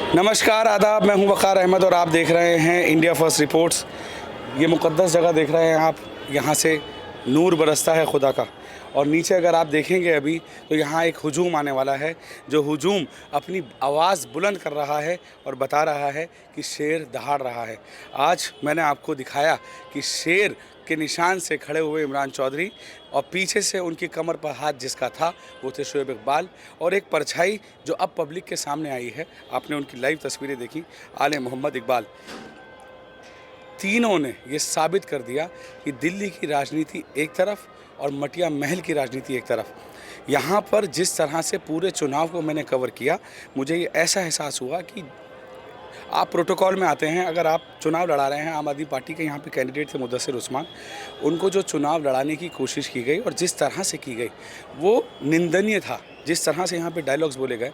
नमस्कार, आदाब। मैं हूं वक़ार अहमद और आप देख रहे हैं इंडिया फर्स्ट रिपोर्ट्स। ये मुक़द्दस जगह देख रहे हैं आप, यहाँ से नूर बरसता है खुदा का। और नीचे अगर आप देखेंगे अभी तो यहाँ एक हुजूम आने वाला है, जो हुजूम अपनी आवाज़ बुलंद कर रहा है और बता रहा है कि शेर दहाड़ रहा है। आज मैंने आपको दिखाया कि शेर के निशान से खड़े हुए इमरान चौधरी और पीछे से उनकी कमर पर हाथ जिसका था वो थे शोएब इकबाल, और एक परछाई जो अब पब्लिक के सामने आई है। आपने उनकी लाइव तस्वीरें देखी, आले मोहम्मद इकबाल। तीनों ने ये साबित कर दिया कि दिल्ली की राजनीति एक तरफ और मटिया महल की राजनीति एक तरफ। यहाँ पर जिस तरह से पूरे चुनाव को मैंने कवर किया, मुझे ये ऐसा एहसास हुआ कि आप प्रोटोकॉल में आते हैं। अगर आप चुनाव लड़ा रहे हैं, आम आदमी पार्टी के यहाँ पे कैंडिडेट थे मुदस्सिर उस्मान, उनको जो चुनाव लड़ाने की कोशिश की गई और जिस तरह से की गई वो निंदनीय था। जिस तरह से यहाँ पे डायलॉग्स बोले गए,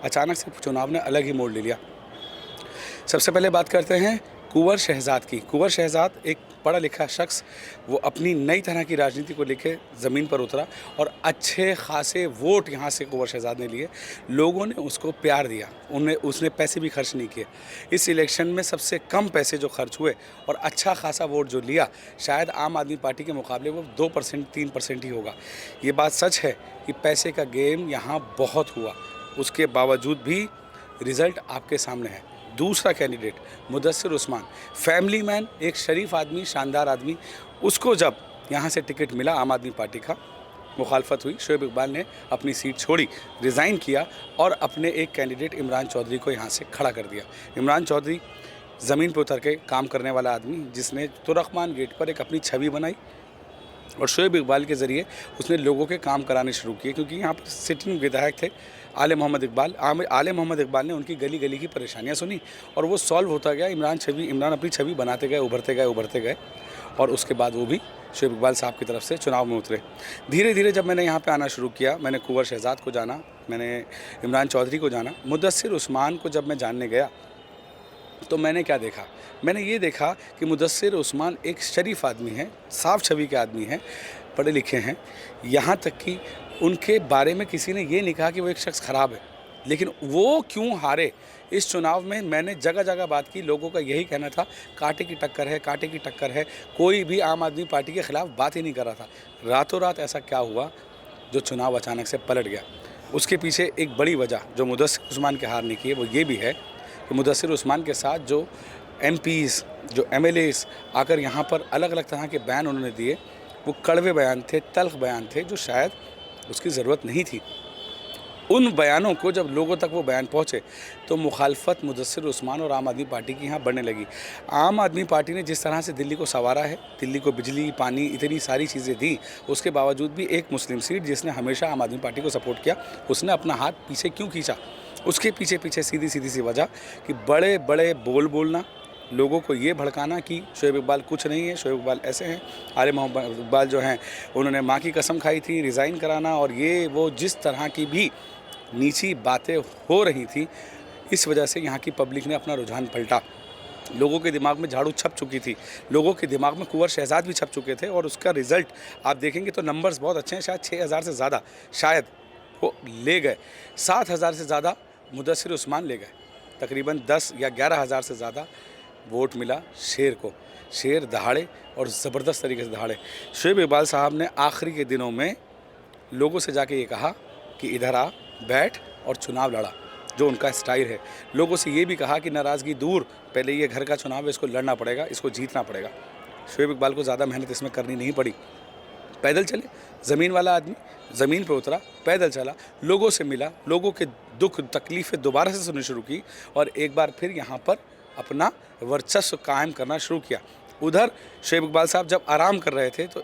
अचानक से चुनाव ने अलग ही मोड़ ले लिया। सबसे पहले बात करते हैं कुंवर शहजाद की। कुंवर शहजाद एक पढ़ा लिखा शख्स, वो अपनी नई तरह की राजनीति को लेकर ज़मीन पर उतरा और अच्छे खासे वोट यहाँ से कुंवर शहजाद ने लिए। लोगों ने उसको प्यार दिया, उसने पैसे भी खर्च नहीं किए। इस इलेक्शन में सबसे कम पैसे जो खर्च हुए और अच्छा खासा वोट जो लिया, शायद आम आदमी पार्टी के मुकाबले वो 2% 3% ही होगा। ये बात सच है कि पैसे का गेम यहाँ बहुत हुआ, उसके बावजूद भी रिज़ल्ट आपके सामने है। दूसरा candidate Mudassir Usman, family man, एक शरीफ आदमी, शानदार आदमी, उसको जब यहाँ से टिकट मिला आम आदमी पार्टी का, मुखालफत हुई। शोएब इकबाल ने अपनी सीट छोड़ी, रिज़ाइन किया और अपने एक कैंडिडेट इमरान चौधरी को यहाँ से खड़ा कर दिया। इमरान चौधरी ज़मीन पर उतर के काम करने वाला आदमी, जिसने तुर्कमान गेट पर एक अपनी छवि बनाई और शोएब इकबाल के ज़रिए उसने लोगों के काम कराने शुरू किए, क्योंकि यहाँ पर सिटिंग विधायक थे आले मोहम्मद इकबाल। आले मोहम्मद इकबाल ने उनकी गली गली की परेशानियाँ सुनी और वो सॉल्व होता गया। इमरान अपनी छवि बनाते गए, उभरते गए और उसके बाद वो भी शोएब इकबाल साहब की तरफ से चुनाव में उतरे। धीरे धीरे जब मैंने यहाँ पे आना शुरू किया, मैंने कुंवर शहजाद को जाना, मैंने इमरान चौधरी को जाना, मुदस्सिर उस्मान को जब मैं जानने गया तो मैंने क्या देखा? मैंने ये देखा कि मुदस्सिर उस्मान एक शरीफ आदमी है, साफ छवि के आदमी हैं, पढ़े लिखे हैं। यहाँ तक कि उनके बारे में किसी ने ये नहीं कहा कि वो एक शख्स ख़राब है। लेकिन वो क्यों हारे इस चुनाव में, मैंने जगह जगह बात की। लोगों का यही कहना था कांटे की टक्कर है, कांटे की टक्कर है। कोई भी आम आदमी पार्टी के ख़िलाफ़ बात ही नहीं कर रहा था। रातों रात ऐसा क्या हुआ जो चुनाव अचानक से पलट गया? उसके पीछे एक बड़ी वजह जो मुदस्सिर उस्मान के हारने की है वो ये भी है कि मुदस्सिर उस्मान के साथ जो MPs, जो MLAs आकर यहाँ पर अलग अलग तरह के बयान उन्होंने दिए, वो कड़वे बयान थे, तल्ख़ बयान थे, जो शायद उसकी ज़रूरत नहीं थी। उन बयानों को जब लोगों तक वो बयान पहुँचे तो मुखालफत मुदस्सिर उस्मान और आम आदमी पार्टी की यहाँ बढ़ने लगी। आम आदमी पार्टी ने जिस तरह से दिल्ली को संवारा है, दिल्ली को बिजली, पानी, इतनी सारी चीज़ें दी, उसके बावजूद भी एक मुस्लिम सीट जिसने हमेशा आम आदमी पार्टी को सपोर्ट किया, उसने अपना हाथ पीछे क्यों खींचा? उसके पीछे सीधी सी वजह कि बड़े बड़े बोल बोलना, लोगों को ये भड़काना कि शोएब इकबाल कुछ नहीं है, शोएब इकबाल ऐसे हैं। आले मोहम्मद इकबाल जो हैं उन्होंने माँ की कसम खाई थी, रिज़ाइन कराना, और ये वो जिस तरह की भी नीची बातें हो रही थी, इस वजह से यहाँ की पब्लिक ने अपना रुझान पलटा। लोगों के दिमाग में झाड़ू छप चुकी थी, लोगों के दिमाग में कुंवर शहजाद भी छप चुके थे, और उसका रिज़ल्ट आप देखेंगे तो नंबर्स बहुत अच्छे हैं। शायद 6000 से ज़्यादा शायद वो ले गए, 7000 से ज़्यादा मुदस्सिर उस्मान ले गए, तकरीबन 10 या 11 हज़ार से ज़्यादा वोट मिला शेर को। शेर दहाड़े और ज़बरदस्त तरीके से दहाड़े। शोएब इकबाल साहब ने आखिरी के दिनों में लोगों से जाके ये कहा कि इधर आ, बैठ और चुनाव लड़ा, जो उनका स्टाइल है। लोगों से ये भी कहा कि नाराज़गी दूर, पहले ये घर का चुनाव है, इसको लड़ना पड़ेगा, इसको जीतना पड़ेगा। शोएब इकबाल को ज़्यादा मेहनत इसमें करनी नहीं पड़ी, पैदल चले, ज़मीन वाला आदमी ज़मीन पे उतरा, पैदल चला, लोगों से मिला, लोगों के दुख तकलीफ़ें दोबारा से सुननी शुरू की और एक बार फिर यहाँ पर अपना वर्चस्व कायम करना शुरू किया। उधर शोएब इकबाल साहब जब आराम कर रहे थे तो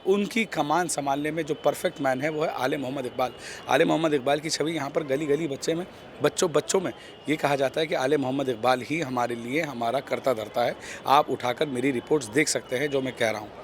उनकी कमान संभालने में जो परफेक्ट मैन है वो है आले मोहम्मद इकबाल। आले मोहम्मद इकबाल की छवि यहाँ पर गली गली बच्चों में ये कहा जाता है कि आले मोहम्मद इकबाल ही हमारे लिए हमारा करता धरता है। आप उठाकर मेरी रिपोर्ट्स देख सकते हैं जो मैं कह रहा हूँ।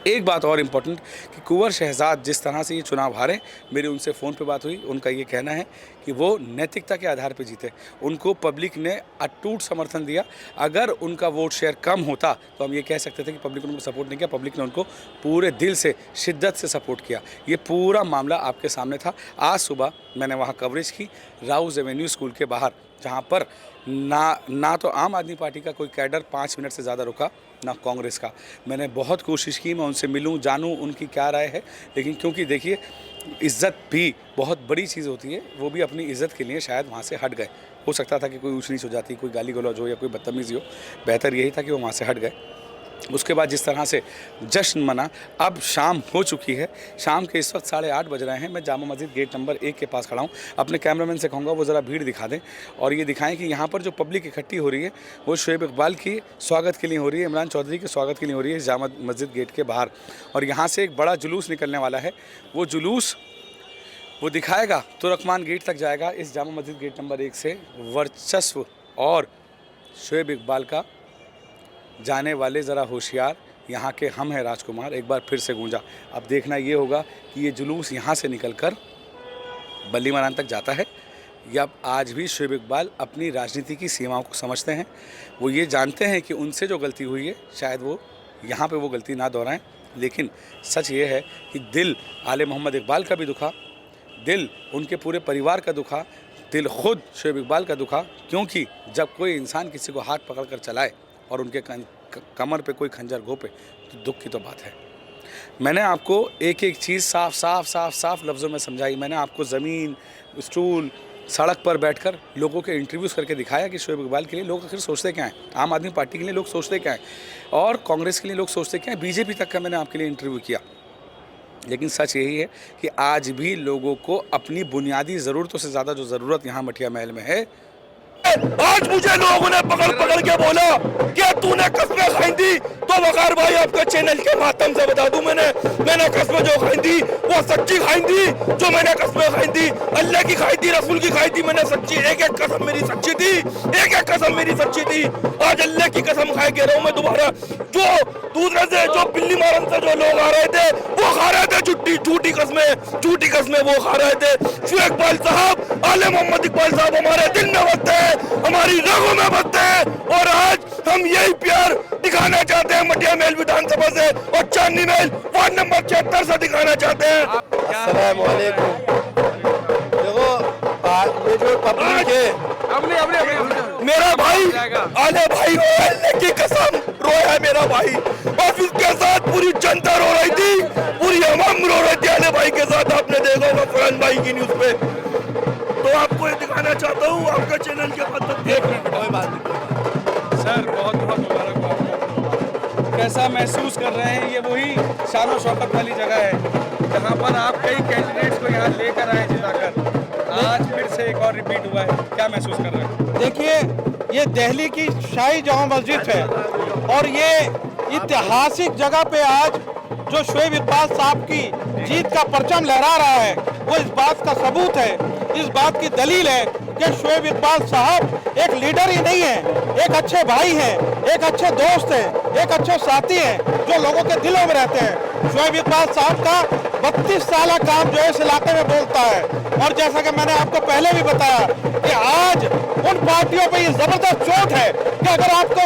एक बात और इम्पोर्टेंट कि कुंवर शहजाद जिस तरह से ये चुनाव हारे, मेरी उनसे फ़ोन पे बात हुई, उनका ये कहना है कि वो नैतिकता के आधार पे जीते। उनको पब्लिक ने अटूट समर्थन दिया। अगर उनका वोट शेयर कम होता तो हम ये कह सकते थे कि पब्लिक ने उनको सपोर्ट नहीं किया। पब्लिक ने उनको पूरे दिल से, शिद्दत से सपोर्ट किया। ये पूरा मामला आपके सामने था। आज सुबह मैंने वहाँ कवरेज की राउज एवेन्यू स्कूल के बाहर, जहाँ पर ना तो आम आदमी पार्टी का कोई कैडर 5 मिनट से ज़्यादा रुका, ना कांग्रेस का। मैंने बहुत कोशिश की मैं उनसे मिलूं, जानूं उनकी क्या राय है, लेकिन क्योंकि देखिए इज़्ज़त भी बहुत बड़ी चीज़ होती है, वो भी अपनी इज़्ज़त के लिए शायद वहाँ से हट गए। हो सकता था कि कोई ऊँच नीच हो जाती, कोई गाली गलौज हो या कोई बदतमीज़ी हो, बेहतर यही था कि वो वहाँ से हट गए। उसके बाद जिस तरह से जश्न मना, अब शाम हो चुकी है, शाम के इस वक्त 8:30 बज रहे हैं। मैं जामा मस्जिद गेट नंबर 1 के पास खड़ा हूँ। अपने कैमरामैन से कहूँगा वो ज़रा भीड़ दिखा दें और ये दिखाएं कि यहाँ पर जो पब्लिक इकट्ठी हो रही है वो शोएब इकबाल की स्वागत के लिए हो रही है, इमरान चौधरी के स्वागत के लिए हो रही है जामा मस्जिद गेट के बाहर। और यहाँ से एक बड़ा जुलूस निकलने वाला है। वो जुलूस वो दिखाएगा तुर्कमान गेट तक जाएगा। इस जामा मस्जिद गेट नंबर 1 से वर्चस्व और शोएब इकबाल का जाने वाले ज़रा होशियार, यहाँ के हम हैं राजकुमार, एक बार फिर से गूंजा। अब देखना ये होगा कि ये जुलूस यहाँ से निकलकर बल्ली मैदान तक जाता है या आज भी शोएब इकबाल अपनी राजनीति की सीमाओं को समझते हैं। वो ये जानते हैं कि उनसे जो गलती हुई है शायद वो यहाँ पे वो गलती ना दोहराएं। लेकिन सच ये है कि दिल आले मोहम्मद इकबाल का भी दुखा, दिल उनके पूरे परिवार का दुखा, दिल खुद शोएब इकबाल का दुखा, क्योंकि जब कोई इंसान किसी को हाथ पकड़ कर चलाए और उनके कमर पे कोई खंजर घोंपे तो दुख की तो बात है। मैंने आपको एक एक चीज़ साफ लफ्ज़ों में समझाई। मैंने आपको ज़मीन, स्टूल, सड़क पर बैठकर लोगों के इंटरव्यूज़ करके दिखाया कि शोएब इकबाल के लिए लोग आखिर सोचते क्या हैं, आम आदमी पार्टी के लिए लोग सोचते क्या हैं और कांग्रेस के लिए लोग सोचते क्या हैं, बीजेपी तक का मैंने आपके लिए इंटरव्यू किया। लेकिन सच यही है कि आज भी लोगों को अपनी बुनियादी ज़रूरतों से ज़्यादा जो ज़रूरत यहाँ मटिया महल में है। आज मुझे लोगों ने पकड़ के बोला क्या तूने कस्में खाई थी, तो वकार भाई आपके चैनल के माध्यम से बता दूं मैंने कस्में जो खाई थी वो सच्ची खाई थी। जो मैंने कस्में खाई थी अल्लाह की खाई थी, रसूल की खाई थी, मैंने सच्ची एक एक कसम मेरी सच्ची थी, एक एक कसम मेरी सच्ची थी। आज अल्लाह की कसम खाए के रहा हूं मैं दोबारा। जो दूसरे से जो बिल्ली मारन से जो लोग आ रहे थे वो खा रहे थे झूठी कसमें वो खा रहे थे। शोएब इकबाल साहब, आले मोहम्मद इकबाल साहब हमारे दिल में बसते हैं, हमारी रगों में बसते हैं और आज हम यही प्यार दिखाना चाहते हैं मटिया महल विधानसभा से और चांदनी महल वार्ड नंबर 76 से दिखाना चाहते हैं। अस्सलाम वालेकुम। देखो ये जो पब्लिक है, मेरा भाई आले भाई अल्लाह की कसम रोया मेरा भाई और उसके साथ पूरी जनता रो रही थी, पूरी अवाम रो रही थी आले भाई के साथ। आपने देखा होगा फरहान भाई की न्यूज पे, तो आपको ये दिखाना चाहता हूँ आपका चैनल के माध्यम से। कोई बात नहीं सर, बहुत बहुत मुबारक। कैसा महसूस कर रहे हैं? ये वही शान और शौकत वाली जगह है जहाँ पर आप कई कैंडिडेट्स को यहाँ लेकर आए जिताकर, आज फिर से एक और रिपीट हुआ है। क्या महसूस कर रहे हैं? देखिए, ये दिल्ली की शाही जामा मस्जिद है और ये ऐतिहासिक जगह पे आज जो शोएब इकबाल साहब की जीत का परचम लहरा रहा है वो इस बात का सबूत है, इस बात की दलील है कि शोएब इकबाल साहब एक लीडर ही नहीं है, एक अच्छे भाई हैं, एक अच्छे दोस्त हैं, एक अच्छे साथी हैं जो लोगों के दिलों में रहते हैं। शोएब इकबाल साहब का 32 साल काम जो है इस इलाके में बोलता है और जैसा कि मैंने आपको पहले भी बताया कि आज उन पार्टियों पे ये जबरदस्त चोट है कि अगर आपको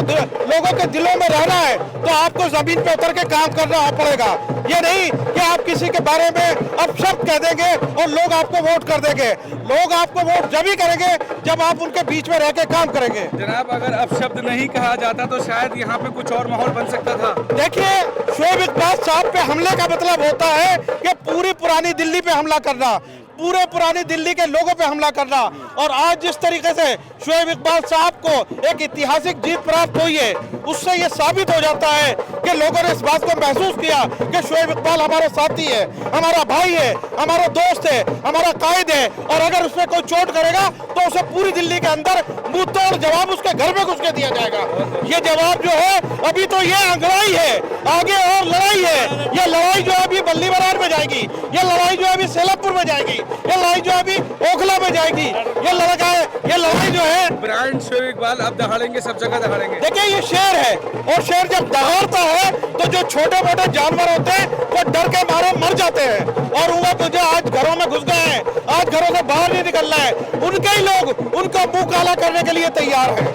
लोगों के दिलों में रहना है तो आपको जमीन पे उतर के काम करना पड़ेगा। ये नहीं कि आप किसी के बारे में अपशब्द कह देंगे और लोग आपको वोट कर देंगे। लोग आपको वोट जब ही करेंगे जब आप उनके बीच में रह के काम करेंगे। जनाब, अगर अपशब्द नहीं कहा जाता तो शायद यहाँ पे कुछ और माहौल बन सकता था। देखिए, शोएब इकबाल साहब पे हमले का मतलब होता है कि पूरी पुरानी दिल्ली पे हमला करना, पूरे पुरानी दिल्ली के लोगों पे हमला करना। और आज जिस तरीके से शोएब इकबाल साहब को एक ऐतिहासिक जीत प्राप्त हुई है उससे ये साबित हो जाता है कि लोगों ने इस बात को महसूस किया कि शोएब इकबाल हमारा साथी है, हमारा भाई है, हमारा दोस्त है, हमारा कायद है और अगर उसमें कोई चोट करेगा तो उसे पूरी दिल्ली के अंदर मुंह तोड़ जवाब उसके घर में घुस के दिया जाएगा। ये जवाब जो है अभी तो ये अंगड़ाई है, आगे और लड़ाई है। ये लड़ाई जो है अभी बल्ली बरार में जाएगी, ये लड़ाई जो है अभी सेलापुर में जाएगी, ये लड़ाई जो है अभी ओखला में जाएगी। ये लड़ाई जो है ब्रांड शोएब इकबाल अब दहाड़ेंगे, सब जगह दहाड़ेंगे। देखिए, ये शेर है और शेर जब दहाड़ता है तो जो छोटे मोटे जानवर होते हैं वो डर के मारे मर जाते हैं। और हुआ तो जो आज घरों में घुस गए हैं, आज घरों से बाहर नहीं निकलना है, उनके ही लोग उनका मुंह काला करने के लिए तैयार है।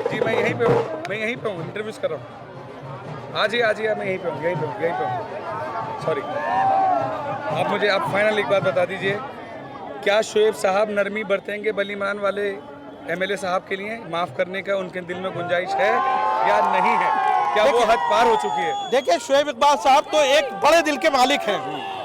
जी, मैं यहीं पे हूँ, इंटरव्यूज कर रहा हूँ। आज ही मैं यहीं पे हूँ। सॉरी, आप फाइनल एक बात बता दीजिए क्या शोएब साहब नरमी बरतेंगे बली इमरान वाले एमएलए साहब के लिए? माफ़ करने का उनके दिल में गुंजाइश है या नहीं है? क्या वो हद पार हो चुकी है? देखिए, शोएब इकबाल साहब तो एक बड़े दिल के मालिक हैं,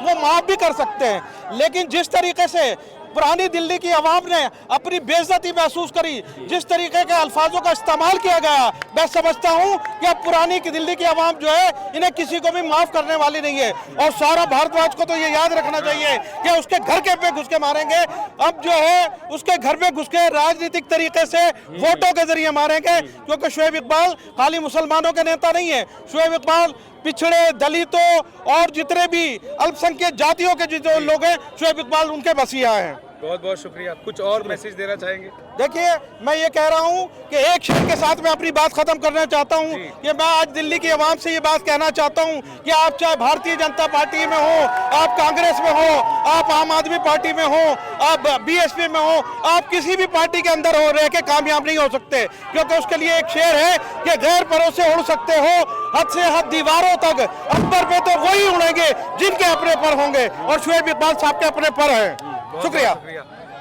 वो माफ भी कर सकते हैं, लेकिन जिस तरीके से पुरानी दिल्ली की आवाम ने अपनी बेइज्जती महसूस करी, जिस तरीके के अल्फाजों का इस्तेमाल किया गया, मैं समझता हूं कि अब पुरानी की दिल्ली की आवाम जो है इन्हें किसी को भी माफ करने वाली नहीं है। और सारा भारतवाज को तो ये याद रखना चाहिए कि उसके घर के पे घुस के मारेंगे, अब जो है उसके घर में घुस के राजनीतिक तरीके से वोटों के जरिए मारेंगे, क्योंकि शोएब इकबाल खाली मुसलमानों के नेता नहीं है। शोएब इकबाल पिछड़े, दलितों और जितने भी अल्पसंख्यक जातियों के जो लोग हैं, शोएब इकबाल उनके बसिया हैं। बहुत बहुत शुक्रिया। कुछ और मैसेज देना चाहेंगे? देखिए, मैं ये कह रहा हूं कि एक शेर के साथ मैं अपनी बात खत्म करना चाहता हूं कि मैं आज दिल्ली की आवाम से ये बात कहना चाहता हूं कि आप चाहे भारतीय जनता पार्टी में हो, आप कांग्रेस में हो, आप आम आदमी पार्टी में हो, आप बीएसपी में हो, आप किसी भी पार्टी के अंदर हो रह के कामयाब नहीं हो सकते, क्योंकि उसके लिए एक शेर है कि गैर परों से उड़ सकते हो, हद से हद दीवारों तक, अंबर पे तो वही उड़ेंगे जिनके अपने पर होंगे, और शोएब इकबाल साहब के अपने पर हैं। शुक्रिया।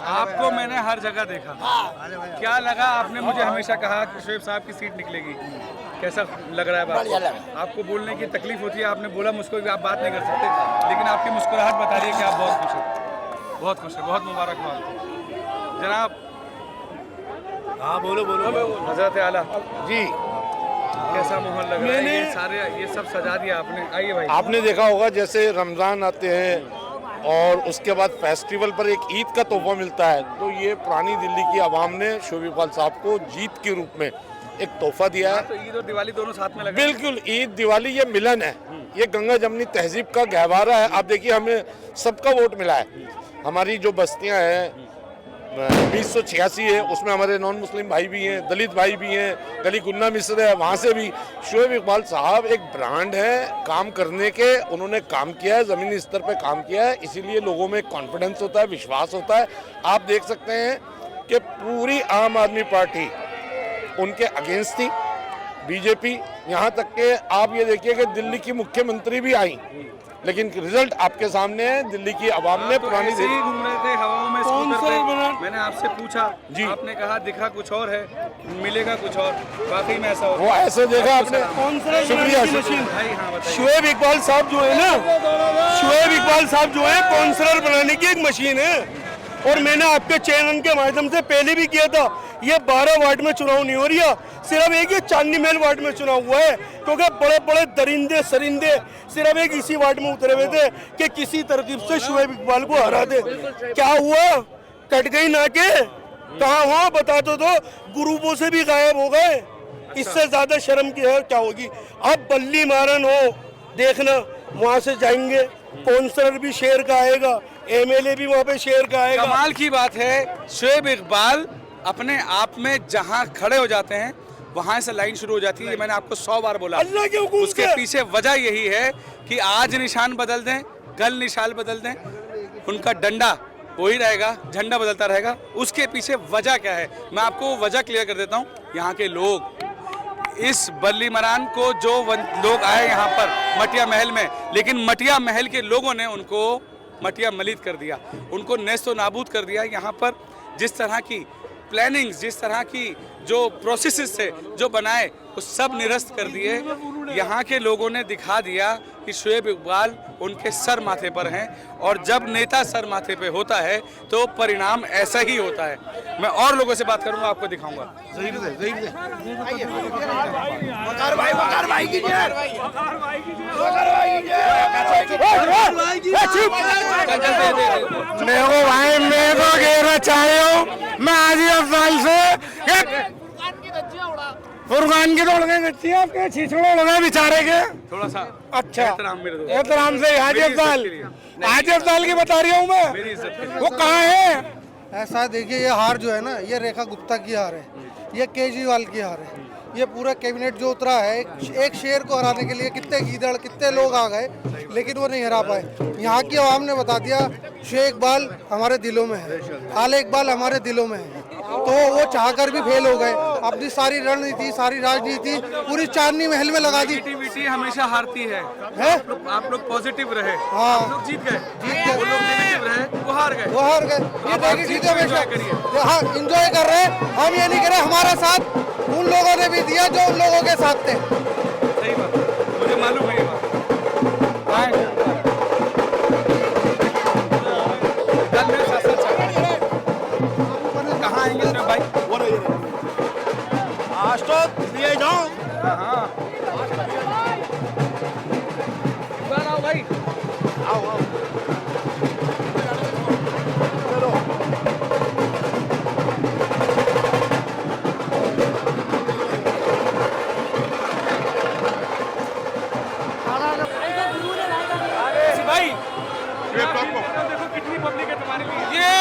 आपको मैंने हर जगह देखा, क्या लगा? आपने मुझे हमेशा कहा कि शोएब साहब की सीट निकलेगी, कैसा लग रहा है बात? आपको बोलने की तकलीफ होती है, आपने बोला मुझको कि आप बात नहीं कर सकते, लेकिन आपकी मुस्कुराहट बता रही है कि आप बहुत खुश हैं, बहुत खुश हैं, बहुत मुबारकबाद जनाब। हाँ बोलो हजरत आला जी। कैसा माहौल लग रहा है? ये सारे ये सब सजा दिया आपने। आइए भाई। आपने देखा होगा जैसे रमज़ान आते हैं और उसके बाद फेस्टिवल पर एक ईद का तोहफा मिलता है, तो ये पुरानी दिल्ली की आवाम ने शोएब इकबाल साहब को जीत के रूप में एक तोहफा दिया है। तो ईद और दिवाली दोनों साथ में लगे। बिल्कुल, ईद दिवाली ये मिलन है, ये गंगा जमनी तहजीब का गहवारा है। आप देखिए, हमें सबका वोट मिला है। हमारी जो बस्तियां हैं 2086 है, उसमें हमारे नॉन मुस्लिम भाई भी हैं, दलित भाई भी हैं, गली गुन्ना मिस्र है, वहाँ से भी। शोएब इकबाल साहब एक ब्रांड है काम करने के, उन्होंने काम किया है, ज़मीनी स्तर पे काम किया है, इसीलिए लोगों में कॉन्फिडेंस होता है, विश्वास होता है। आप देख सकते हैं कि पूरी आम आदमी पार्टी उनके अगेंस्ट थी, बीजेपी, यहाँ तक कि आप ये देखिए कि दिल्ली की मुख्यमंत्री भी आई, लेकिन रिजल्ट आपके सामने है। दिल्ली की आवाम ने पुरानी ऐसे ही घूम रहे थे हवाओं में स्कूटर पे, मैंने आपसे पूछा जी, आपने कहा दिखा कुछ और है, मिलेगा कुछ और, वाकई में ऐसा वो ऐसे देखा आपने। शुक्रिया। भाई हाँ बताइए। शोएब इकबाल साहब जो है ना, शोएब इकबाल साहब जो है काउंसलर बनाने की एक मशीन है, और मैंने आपके चैनल के माध्यम से पहले भी किया था। ये 12 वार्ड में चुनाव नहीं हो रहा, सिर्फ एक ये चांदनी महल वार्ड में चुनाव हुआ है, क्योंकि बड़े बड़े दरिंदे सरिंदे सिर्फ एक इसी वार्ड में उतरे हुए थे कि किसी तरकीब से शोएब इकबाल को हरा दे। क्या हुआ? कट गई ना के कहाँ हुआ बता दो, तो ग्रुपों से भी गायब हो गए। इससे ज्यादा शर्म की है क्या होगी? अब बल्ली मारन हो, देखना वहां से जाएंगे, काउंसलर भी शेर का आएगा, एमएलए भी वहाँ पे शेर का आएगा। कमाल की बात है, शोएब इकबाल अपने आप में जहां खड़े हो जाते हैं वहां से लाइन शुरू हो जाती है। ये मैंने आपको 100 बार बोला। अल्लाह के हुकूम उसके से। पीछे वजह यही है कि आज निशान बदल दें, कल निशान बदल दें, उनका डंडा वही रहेगा, झंडा बदलता रहेगा। उसके पीछे वजह क्या है, मैं आपको वजह क्लियर कर देता हूँ। यहाँ के लोग, इस बल्ली मरान को जो लोग आए यहाँ पर मटिया महल में, लेकिन मटिया महल के लोगों ने उनको मटिया मलित कर दिया, उनको नेस्तो नाबूद कर दिया। यहाँ पर जिस तरह की प्लानिंग्स, जिस तरह की जो प्रोसेसेस थे जो बनाए, वो सब निरस्त कर दिए। यहाँ के लोगों ने दिखा दिया कि शोएब इकबाल उनके सर माथे पर हैं, और जब नेता सर माथे पे होता है तो परिणाम ऐसा ही होता है। मैं और लोगों से बात करूंगा, आपको दिखाऊंगा। मैं तो कहना चाहे हूँ, मैं आज ही अफजाल से फुरकान की तोड़ गए गच्ची, आपके छिछड़ो लगे बेचारे के। थोड़ा सा अच्छा एहतराम मेरे दोस्त। एहतराम से हाजी अफजाल, हाजी अफजाल की बता रही हूँ मैं। मेरी इज्जत के लिए। वो कहाँ है? ऐसा है, देखिए ये हार जो है ना, ये रेखा गुप्ता की हार है, ये केजरीवाल की हार है। ये पूरा कैबिनेट जो उतरा है, एक शेर को हराने के लिए कितने गीदड़, कितने लोग आ गए, लेकिन वो नहीं हरा पाए। यहाँ की आवाम ने बता दिया शोएब इकबाल हमारे दिलों में है, आले इकबाल हमारे दिलों में है, तो वो चाहकर भी फेल हो गए। अपनी सारी रणनीति, सारी राजनीति पूरी चांदनी महल में लगा दी। नेगेटिविटी हमेशा हारती है। है? आप लोग पॉजिटिव रहे, हाँ। आप लोग जीत गए। जीत गए। वो लोग नेगेटिव रहे, वो हार गए। वो हार गए। ये अब आप नेगेटिव जीत को हमेशा enjoy करिए। हाँ इंजॉय कर रहे हैं। हम ये नहीं कर रहे, हमारा साथ उन लोगों ने भी दिया जो उन लोगों के साथ थे। सही बात, मुझे मालूम है ये बात। कल मेरे साथ साथ चल रहे हैं। कहाँ आएंगे इसमें भाई? आज तो लिए जाओ। हाँ। इधर आओ भाई। भाई देखो कितनी पब्लिक है तुम्हारे लिए। ये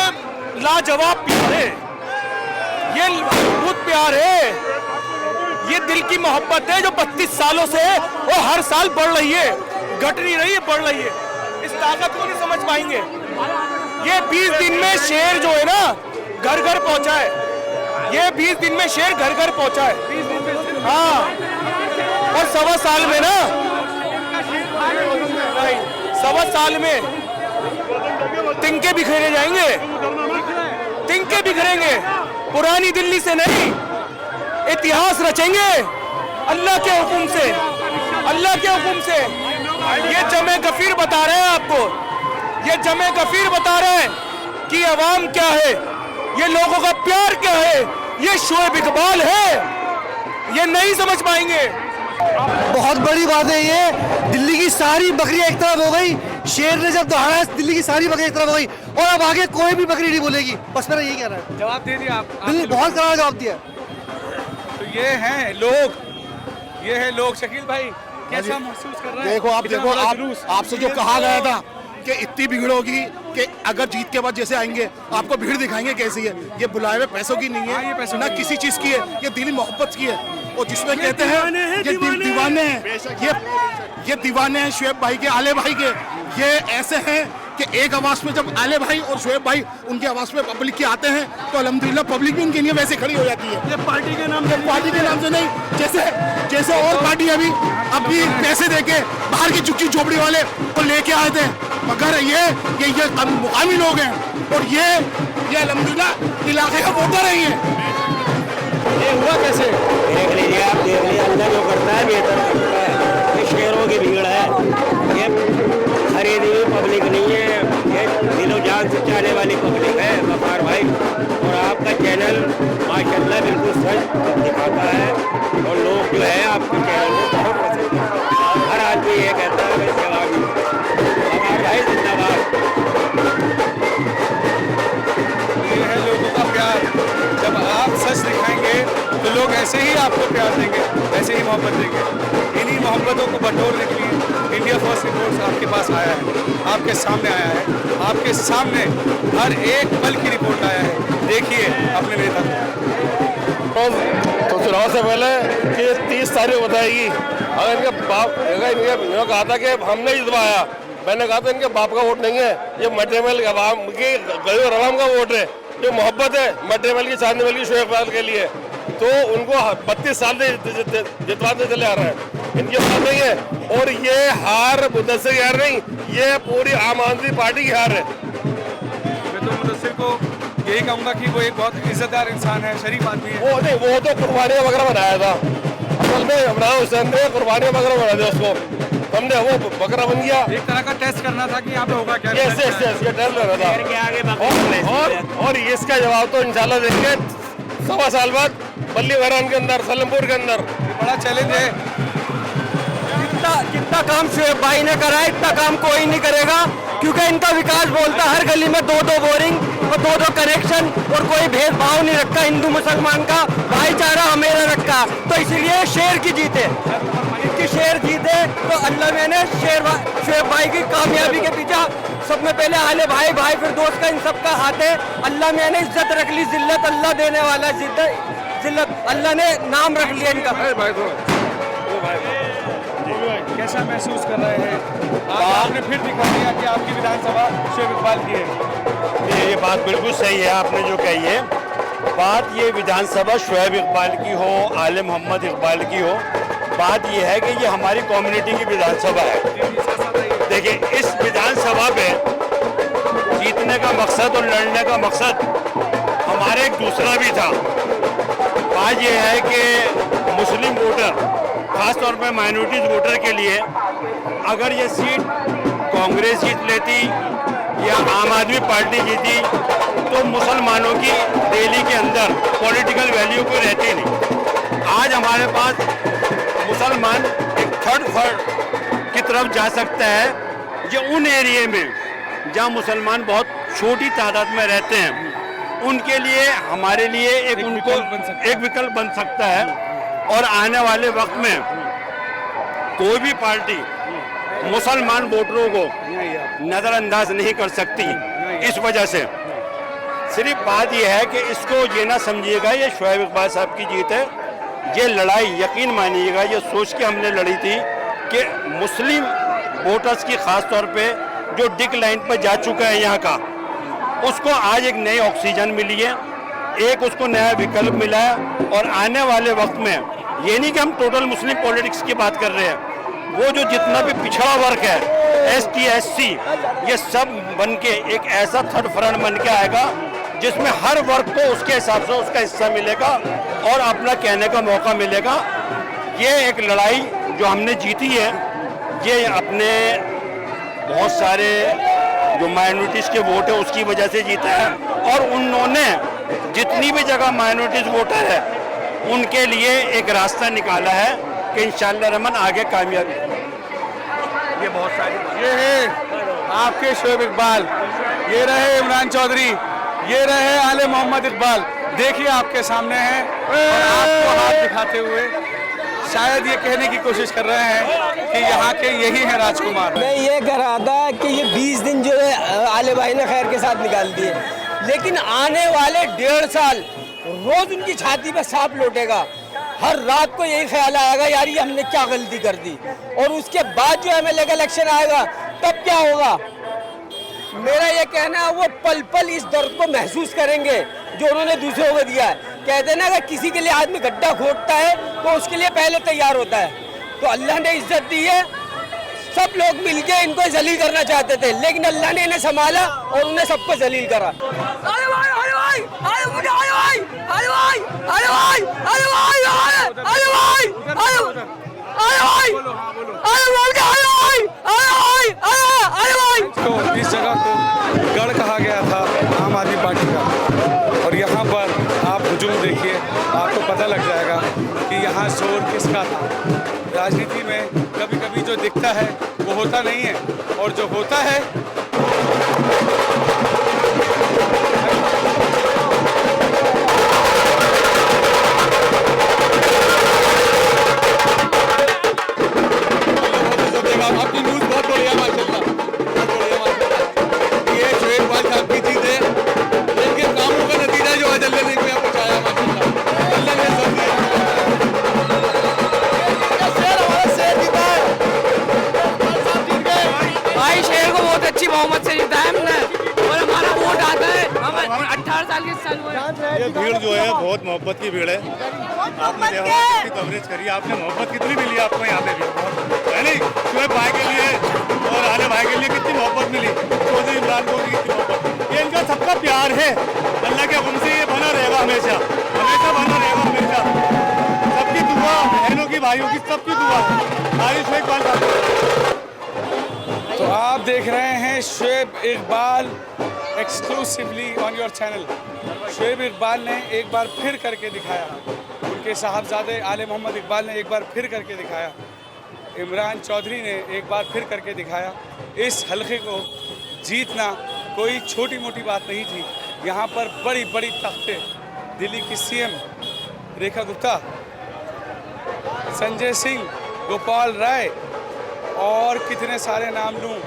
लाजवाब प्यार है, ये बहुत प्यार है, ये दिल की मोहब्बत है जो 32 सालों से और हर साल बढ़ रही है, घट नहीं रही है, बढ़ रही है। इस ताकत को नहीं समझ पाएंगे। ये 20 दिन में शेर जो है ना घर घर पहुंचा है, ये 20 दिन में शेर घर घर पहुंचा है। हाँ, और 1.25 साल में ना, नहीं 1.25 साल में तिनके बिखरे जाएंगे, तिनके बिखरेंगे। पुरानी दिल्ली से नहीं, इतिहास रचेंगे अल्लाह के हुक्म से, अल्लाह के हुक्म से। ये जमे गफीर बता रहे हैं आपको, ये जमे गफीर बता रहे हैं कि अवाम क्या है, ये लोगों का प्यार क्या है। ये शोएब इकबाल है, ये नहीं समझ पाएंगे। बहुत बड़ी बात है ये। दिल्ली की सारी बकरियां एक तरफ हो गई, शेर ने जब दहाड़ा दिल्ली की सारी बकरियां एक तरफ हो गई, और अब आगे कोई भी बकरी नहीं बोलेगी। बस मेरा यही कहना है। जवाब दे दिया आप। दिल्ली बहुत करारा जवाब दिया। तो ये हैं लोग, ये है लोग। शकील भाई कैसा महसूस कर रहे हैं? देखो आप, इतना देखो बड़ा आप, जुलूस। आपसे जो कहा गया था कि इतनी भीड़ होगी कि अगर जीत के बाद जैसे आएंगे आपको भीड़ दिखाएंगे कैसी है। ये बुलाए हुए पैसों की नहीं हाँ, ये है, पैसों ना की किसी चीज की है, ये दिली मोहब्बत की है। और जिसमें कहते हैं ये दीवाने हैं, ये दीवाने हैं शुएब भाई के, आले भाई के। ये ऐसे हैं कि एक आवाज में जब आले भाई और शुएब भाई उनकी आवाज में पब्लिक के आते हैं तो अल्हम्दुलिल्लाह पब्लिक भी उनके लिए वैसे खड़ी हो जाती है। ये पार्टी के नाम से नहीं, जैसे और पार्टी अभी पैसे देके बाहर की झुग्गी झोपड़ी वाले को लेके आए थे, मगर ये मुकामी लोग हैं और ये अल्हम्दुलिल्लाह इलाके का वोटर है। ये हुआ कैसे? देख लीजिए आप, देख लीजिए अल्लाह जो करता है बेहतर करता है। ये शेरों की भीड़ है, ये खरीदी हुई पब्लिक नहीं है, ये दिलो जान से चाहने वाली पब्लिक है वकार भाई। और आपका चैनल माशाल्लाह बिल्कुल सच दिखाता है और लोग जो है आपके चैनल को बहुत पसंद करते हैं। हर आदमी ये कहता है जवाब वकार भाई जिंदाबाद। ये है लोगों का प्यार। जब आप सच दिखाएंगे तो लोग ऐसे ही आपको प्यार देंगे, ऐसे ही मोहब्बत देंगे। इन्हीं मोहब्बतों को बटोरने के लिए इंडिया फर्स्ट रिपोर्ट्स आपके पास आया है, आपके सामने आया है, आपके सामने हर एक पल की रिपोर्ट आया है। देखिए अपने नेता तो चुनाव से पहले कि 30 तारीख बताएगी। अगर इनके बाप, इन्होंने कहा था कि हमने जितवाया, मैंने कहा था इनके बाप का वोट नहीं है, ये मटेरियल गरीब आवाम का वोट है। जो मोहब्बत है मटेरियल की, चांदनी महल की, शोएब इकबाल के लिए, तो उनको 32 साल से जितवाते चले आ रहे हैं। इनकी बात नहीं है। और ये हार मुदस्सिर की हार नहीं, ये पूरी आम आदमी पार्टी की हार है। मैं तो मुदस्सिर को यही कहूँगा कि वो एक बहुत इज्जतदार इंसान है, शरीफ आदमी है। वो नहीं, वो तो कुर्बानियाँ वगैरह बनाया था। असल में इमरान हुसैन ने कुर्बानियाँ वगैरह बना दिया उसको, हमने वो बकरा बन गया। एक तरह का टेस्ट करना था कि यहाँ पे होगा क्या। ये टेस्ट लेना था। और इसका जवाब तो इंशाल्लाह देंगे 1.25 साल बाद बल्ली वैरान के अंदर, सलमपुर के अंदर। बड़ा चैलेंज है। जितना काम शुएब भाई ने करा है इतना काम कोई नहीं करेगा, क्योंकि इनका विकास बोलता है हर गली में 2-2 बोरिंग और 2-2 कनेक्शन, और कोई भेदभाव नहीं रखा हिंदू मुसलमान का, भाईचारा हमेशा रखा। तो इसलिए शेर की जीते, इनकी शेर जीते। तो अल्लाह मैंने शुएब भाई की कामयाबी के पीछे सब में पहले आले भाई, भाई फिर दोस्त का, इन सब का हाथ है। अल्लाह मैंने इज्जत रख ली, जिल्लत अल्लाह देने वाला, जिल्लत अल्लाह ने नाम रख लिया इनका। कैसा महसूस कर रहे हैं? आज आपने फिर दिखा दिया कि आपकी विधानसभा शुएब इकबाल की है। ये बात बिल्कुल सही है आपने जो कही है। बात ये विधानसभा शुएब इकबाल की हो, आले मोहम्मद इकबाल की हो, बात ये है कि ये हमारी कम्युनिटी की विधानसभा है। देखिए, इस विधानसभा पे जीतने का मकसद और लड़ने का मकसद हमारे एक दूसरा भी था। बात ये है कि मुस्लिम वोटर, खास तौर पे माइनॉरिटीज वोटर के लिए अगर ये सीट कांग्रेस जीत लेती या आम आदमी पार्टी जीती तो मुसलमानों की दिल्ली के अंदर पॉलिटिकल वैल्यू कोई रहती नहीं। आज हमारे पास मुसलमान एक थर्ड की तरफ जा सकता है, जो उन एरिया में जहां मुसलमान बहुत छोटी तादाद में रहते हैं उनके लिए, हमारे लिए एक विकल्प बन सकता है। और आने वाले वक्त में कोई भी पार्टी मुसलमान वोटरों को नज़रअंदाज नहीं कर सकती। इस वजह से सिर्फ बात यह है कि इसको ये ना समझिएगा ये शुएब इकबाल साहब की जीत है। ये लड़ाई यकीन मानिएगा, ये सोच के हमने लड़ी थी कि मुस्लिम वोटर्स की खास तौर पे जो डिक्लाइन पर जा चुका है यहाँ का, उसको आज एक नई ऑक्सीजन मिली है, एक उसको नया विकल्प मिला है। और आने वाले वक्त में ये नहीं कि हम टोटल मुस्लिम पॉलिटिक्स की बात कर रहे हैं, वो जो जितना भी पिछड़ा वर्ग है, ST SC, ये सब बन के एक ऐसा थर्ड फ्रंट बन के आएगा जिसमें हर वर्ग को उसके हिसाब से उसका हिस्सा मिलेगा और अपना कहने का मौका मिलेगा। ये एक लड़ाई जो हमने जीती है, ये अपने बहुत सारे जो माइनॉरिटीज़ के वोट है उसकी वजह से जीता है। और उन्होंने जितनी भी जगह माइनॉरिटीज़ वोटर है उनके लिए एक रास्ता निकाला है कि इंशाअल्लाह रहमान आगे कामयाबी। ये बहुत सारी ये है आपके शुएब इकबाल, ये रहे इमरान चौधरी, ये रहे आले मोहम्मद इकबाल। देखिए आपके सामने हैं और आपको हाथ दिखाते हुए शायद ये कहने की कोशिश कर रहे हैं कि यहाँ के यही हैं राजकुमार। मैं ये कह रहा था कि ये 20 दिन जो है आले भाई ने खैर के साथ निकाल दिए, लेकिन आने वाले 1.5 साल रोज उनकी छाती पे सांप लौटेगा। हर रात को यही ख्याल आएगा यार ये हमने क्या गलती कर दी, और उसके बाद जो MLA का इलेक्शन आएगा तब क्या होगा। मेरा ये कहना है वो पल पल इस दर्द को महसूस करेंगे जो उन्होंने दूसरों को दिया है। कहते हैं ना अगर किसी के लिए आदमी गड्ढा खोदता है तो उसके लिए पहले तैयार होता है। तो अल्लाह ने इज्जत दी है, सब लोग मिलके इनको जलील करना चाहते थे, लेकिन अल्लाह ने इन्हें संभाला और उन्हें सबको जलील करा। तो इस जगह को गढ़ कहा गया था आम आदमी पार्टी का, और यहाँ पर आप हुजूम देखिए, आपको पता लग जाएगा कि यहाँ जोर किसका था। राजनीति में कभी कभी जो दिखता है वो होता नहीं है, और जो होता है आपकी न्यूज़ बहुत बढ़िया माशाल्लाह, बहुत बढ़िया माशाल्लाह। ये शुएब इकबाल साहब की जीत है, इनके कामों का नतीजा जो अल्लाह ने इनको यहाँ पहुँचाया माशाल्लाह। अल्लाह ने सब दिया। शेर जीता है, भाई शेर को बहुत अच्छी बहुमत से जीता है हमने, और हमारा वोट आता है। हम 18 साल के साल हुए। ये भीड़ जो है बहुत मोहब्बत की भीड़ है। आपने देखा कितनी कवरेज करी, आपने मोहब्बत कितनी मिली आपको यहाँ पे भी, है नहीं? शुएब भाई के लिए और आले भाई के लिए कितनी मोहब्बत मिली, चौधरी इमरान को भी कितनी मोहब्बत। ये इनका सबका प्यार है, अल्लाह के हुक्म से ये बना रहेगा हमेशा, हमेशा बना रहेगा हमेशा। सबकी दुआ, बहनों की भाइयों की सबकी दुआ हमारी शुएब इकबाल साहब। तो आप देख रहे हैं Shoaib Iqbal exclusively on your channel. Shoaib Iqbal ने एक बार फिर करके दिखाया, उनके साहबजादे आले मोहम्मद इकबाल ने एक बार फिर करके दिखाया, इमरान चौधरी ने एक बार फिर करके दिखाया। इस हलके को जीतना कोई छोटी मोटी बात नहीं थी। यहाँ पर बड़ी बड़ी तख्ते, दिल्ली की CM रेखा गुप्ता, संजय सिंह, गोपाल राय और कितने सारे नाम लूँ,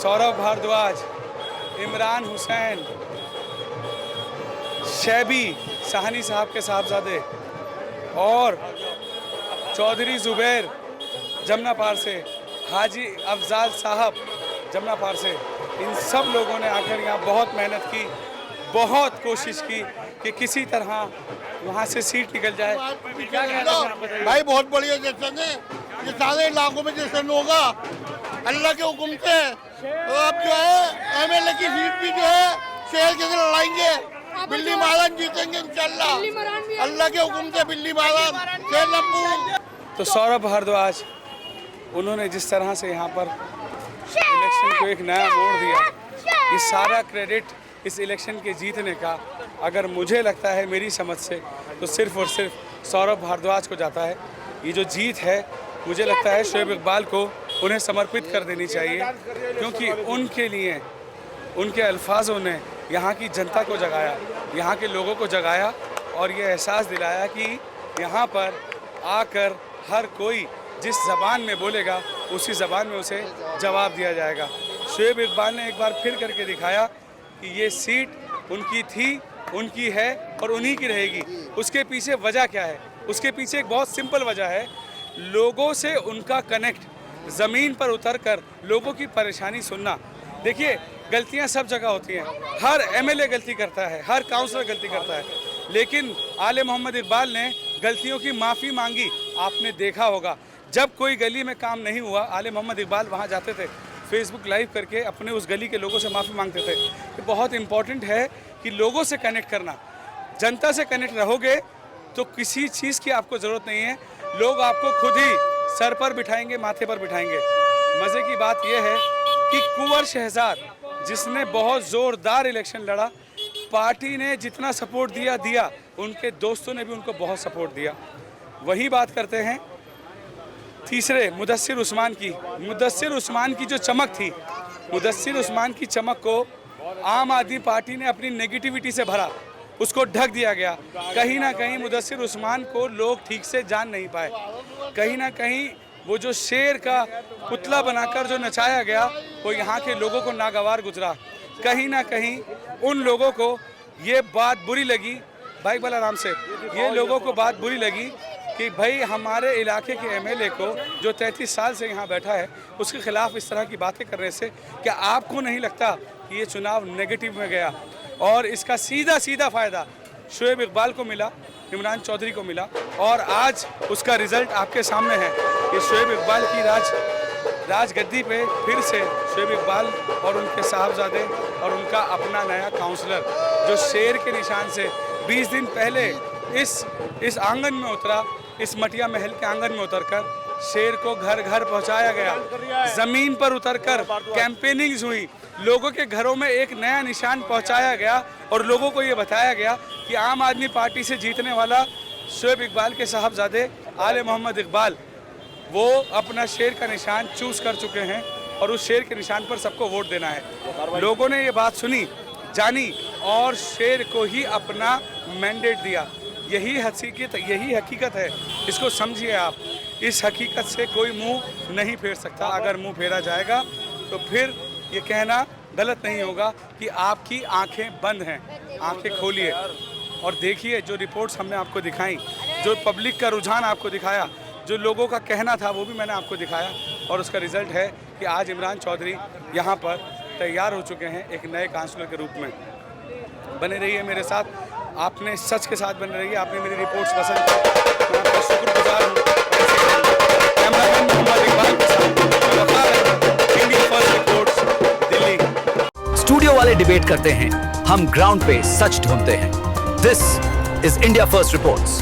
सौरभ भारद्वाज, इमरान हुसैन, शैबी साहनी साहब के साहबजादे, और चौधरी जुबैर जमुना पार से, हाजी अफजाल साहब जमुना पार से, इन सब लोगों ने आकर यहाँ बहुत मेहनत की, बहुत कोशिश की कि किसी तरह वहाँ से सीट निकल जाए। क्या कहना है आप बताइए? भाई बहुत बढ़िया जश्न है, ये सारे इलाकों में जश्न होगा अल्लाह के हुक्म से। तो अब जो है एमएलए की सीट भी जो है शहर के अंदर लड़ाएंगे, बिल्ली महाराज जीतेंगे इंशाल्लाह अल्लाह के हुक्म से। बिल्ली महाराज शेर लंबू। तो सौरभ भारद्वाज उन्होंने जिस तरह से यहाँ पर इलेक्शन को एक नया मोड़ दिया, ये सारा क्रेडिट इस इलेक्शन के जीतने का अगर मुझे लगता है मेरी समझ से तो सिर्फ और सिर्फ सौरभ भारद्वाज को जाता है। ये जो जीत है मुझे लगता है शोएब इकबाल को उन्हें समर्पित कर देनी चाहिए, क्योंकि उनके लिए उनके अल्फाजों ने यहाँ की जनता को जगाया, यहाँ के लोगों को जगाया और ये एहसास दिलाया कि यहाँ पर आकर हर कोई जिस ज़बान में बोलेगा उसी ज़बान में उसे जवाब दिया जाएगा। शोएब इकबाल ने एक बार फिर करके दिखाया कि ये सीट उनकी थी, उनकी है और उन्हीं की रहेगी। उसके पीछे वजह क्या है? उसके पीछे एक बहुत सिंपल वजह है, लोगों से उनका कनेक्ट, ज़मीन पर उतरकर लोगों की परेशानी सुनना। देखिए, गलतियां सब जगह होती हैं, हर एमएलए गलती करता है, हर काउंसलर गलती करता है, लेकिन आले मोहम्मद इकबाल ने गलतियों की माफ़ी मांगी। आपने देखा होगा जब कोई गली में काम नहीं हुआ, आले मोहम्मद इकबाल वहाँ जाते थे, फेसबुक लाइव करके अपने उस गली के लोगों से माफ़ी मांगते थे। ये बहुत इम्पॉर्टेंट है कि लोगों से कनेक्ट करना। जनता से कनेक्ट रहोगे तो किसी चीज़ की आपको ज़रूरत नहीं है, लोग आपको खुद ही सर पर बिठाएंगे, माथे पर बिठाएंगे। मज़े की बात यह है कि कुंवर शहजाद जिसने बहुत ज़ोरदार इलेक्शन लड़ा, पार्टी ने जितना सपोर्ट दिया, उनके दोस्तों ने भी उनको बहुत सपोर्ट दिया। वही बात करते हैं तीसरे मुदस्सिर उस्मान की। मुदस्सिर उस्मान की जो चमक थी, मुदस्सिर उस्मान की चमक को आम आदमी पार्टी ने अपनी नेगेटिविटी से भरा, उसको ढक दिया गया। कहीं ना कहीं मुदस्सिर उस्मान को लोग ठीक से जान नहीं पाए, कहीं ना कहीं वो जो शेर का पुतला बनाकर जो नचाया गया वो यहाँ के लोगों को नागवार गुजरा। कहीं ना कहीं उन लोगों को ये बात बुरी लगी, भाई बलराम से, ये लोगों को बात बुरी लगी कि भाई हमारे इलाके के एमएलए को जो 33 साल से यहाँ बैठा है उसके खिलाफ इस तरह की बातें करने से क्या आपको नहीं लगता कि ये चुनाव नेगेटिव में गया? और इसका सीधा फ़ायदा शोएब इकबाल को मिला, इमरान चौधरी को मिला, और आज उसका रिज़ल्ट आपके सामने है कि शोएब इकबाल की राजगद्दी पे फिर से शोएब इकबाल और उनके साहबजादे और उनका अपना नया काउंसलर जो शेर के निशान से 20 दिन पहले इस आंगन में उतरा, इस मटिया महल के आंगन में उतरकर शेर को घर घर पहुंचाया गया, ज़मीन पर उतरकर कैंपेनिंग्स हुई, लोगों के घरों में एक नया निशान पहुंचाया गया और लोगों को ये बताया गया कि आम आदमी पार्टी से जीतने वाला शोएब इकबाल के साहबजादे आले मोहम्मद इकबाल वो अपना शेर का निशान चूज़ कर चुके हैं और उस शेर के निशान पर सबको वोट देना है। लोगों ने ये बात सुनी, जानी और शेर को ही अपना मैंडेट दिया। यही हकीकत है, इसको समझिए आप। इस हकीकत से कोई मुंह नहीं फेर सकता। अगर मुंह फेरा जाएगा तो फिर ये कहना गलत नहीं होगा कि आपकी आंखें बंद हैं। आंखें खोलिए और देखिए जो रिपोर्ट्स हमने आपको दिखाई, जो पब्लिक का रुझान आपको दिखाया, जो लोगों का कहना था वो भी मैंने आपको दिखाया, और उसका रिज़ल्ट है कि आज इमरान चौधरी यहाँ पर तैयार हो चुके हैं एक नए काउंसलर के रूप में। बने रहिए मेरे साथ, आपने सच के साथ बने रहिए। आपने मेरी रिपोर्ट्स पसंद की, मैं आपका शुक्रगुजार हूँ। कैमरामैन मोहम्मद इकबाल के साथ India first reports, Delhi. Studio वाले डिबेट करते हैं, हम ग्राउंड पे सच ढूंढते हैं। This is India first reports.